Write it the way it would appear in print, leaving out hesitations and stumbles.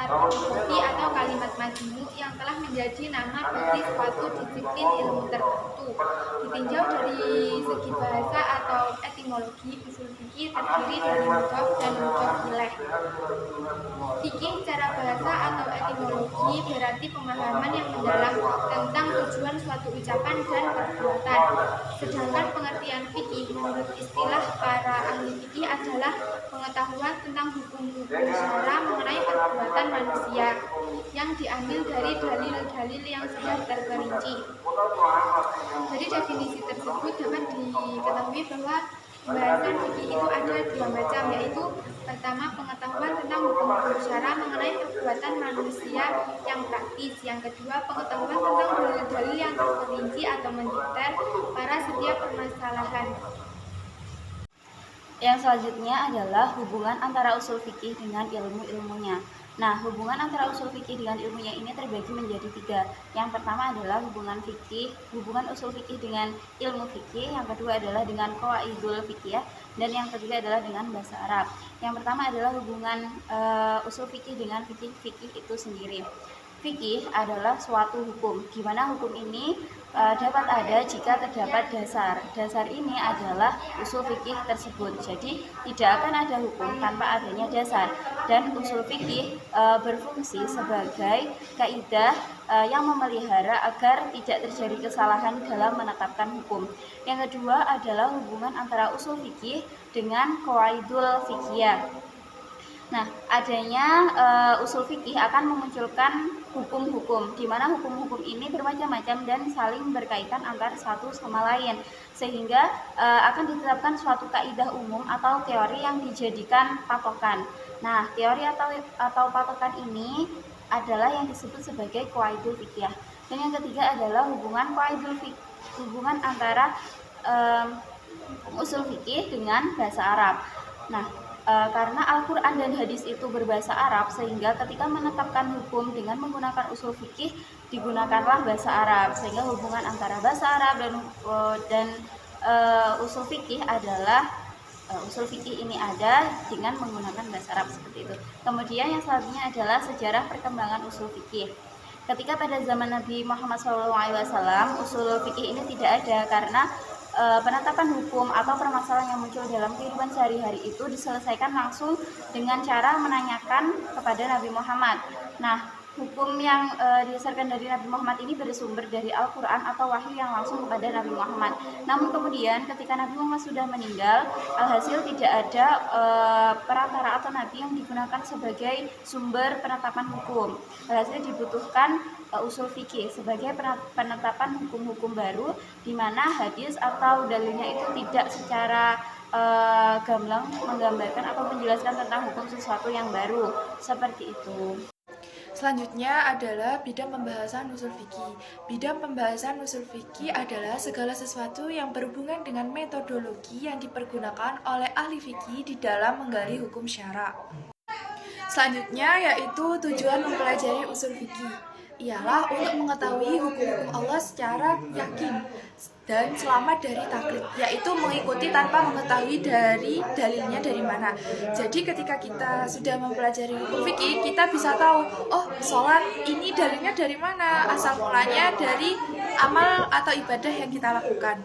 tarofi atau kalimat majmuk yang telah menjadi nama dari suatu disiplin ilmu tertentu. Ditinjau dari segi bahasa atau etimologi, usul fikih terdiri dari mudhof dan mudhof ilaih. Fikih secara bahasa atau etimologi berarti pemahaman yang mendalam tentang tujuan suatu ucapan dan perbuatan. Sedangkan pengertian fikih menurut istilah para ahli fikih adalah pengetahuan tentang hukum-hukum syara mengenai perbuatan manusia yang diambil dari dalil-dalil yang sudah terperinci. Dari definisi tersebut dapat diketahui bahwa pembahasan fikih itu ada dua macam, yaitu pertama pengetahuan tentang hukum-hukum syara mengenai perbuatan manusia yang praktis, yang kedua pengetahuan tentang dalil-dalil yang terperinci atau mendetail para setiap permasalahan. Yang selanjutnya adalah hubungan antara usul fikih dengan ilmu-ilmunya. Nah, hubungan antara usul fikih dengan ilmunya ini terbagi menjadi tiga. Yang pertama adalah hubungan usul fikih dengan ilmu fikih. Yang kedua adalah dengan qawaidul fikih, dan yang ketiga adalah dengan bahasa Arab. Yang pertama adalah hubungan usul fikih dengan fikih itu sendiri. Fikih adalah suatu hukum, di mana hukum ini dapat ada jika terdapat dasar. Dasar ini adalah usul fikih tersebut. Jadi tidak akan ada hukum tanpa adanya dasar. Dan usul fikih berfungsi sebagai kaidah yang memelihara agar tidak terjadi kesalahan dalam menetapkan hukum. Yang kedua adalah hubungan antara usul fikih dengan qawaidul fikih. Nah, adanya usul fikih akan memunculkan hukum-hukum, di mana hukum-hukum ini bermacam-macam dan saling berkaitan antara satu sama lain, sehingga akan ditetapkan suatu kaidah umum atau teori yang dijadikan patokan. Nah, teori atau patokan ini adalah yang disebut sebagai qawaidul fikih. Dan yang ketiga adalah hubungan antara usul fikih dengan bahasa Arab. Nah, karena Al-Quran dan hadis itu berbahasa Arab, sehingga ketika menetapkan hukum dengan menggunakan usul fikih digunakanlah bahasa Arab, sehingga hubungan antara bahasa Arab dan usul fikih adalah usul fikih ini ada dengan menggunakan bahasa Arab seperti itu. Kemudian yang selanjutnya adalah sejarah perkembangan usul fikih. Ketika pada zaman Nabi Muhammad SAW, usul fikih ini tidak ada karena penetapan hukum atau permasalahan yang muncul dalam kehidupan sehari-hari itu diselesaikan langsung dengan cara menanyakan kepada Nabi Muhammad. Nah, hukum yang didasarkan dari Nabi Muhammad ini bersumber dari Al-Quran atau wahyu yang langsung kepada Nabi Muhammad. Namun kemudian ketika Nabi Muhammad sudah meninggal, alhasil tidak ada perantara atau nabi yang digunakan sebagai sumber penetapan hukum. Alhasil dibutuhkan usul fikih sebagai penetapan hukum-hukum baru, di mana hadis atau dalilnya itu tidak secara gamblang menggambarkan atau menjelaskan tentang hukum sesuatu yang baru, seperti itu. Selanjutnya adalah bidang pembahasan usul fikih. Bidang pembahasan usul fikih adalah segala sesuatu yang berhubungan dengan metodologi yang dipergunakan oleh ahli fikih di dalam menggali hukum syara. Selanjutnya yaitu tujuan mempelajari usul fikih ialah untuk mengetahui hukum-hukum Allah secara yakin dan selamat dari taklid, yaitu mengikuti tanpa mengetahui dari dalilnya dari mana. Jadi ketika kita sudah mempelajari hukum fikih, kita bisa tahu, oh sholat ini dalilnya dari mana, asal mulanya dari amal atau ibadah yang kita lakukan.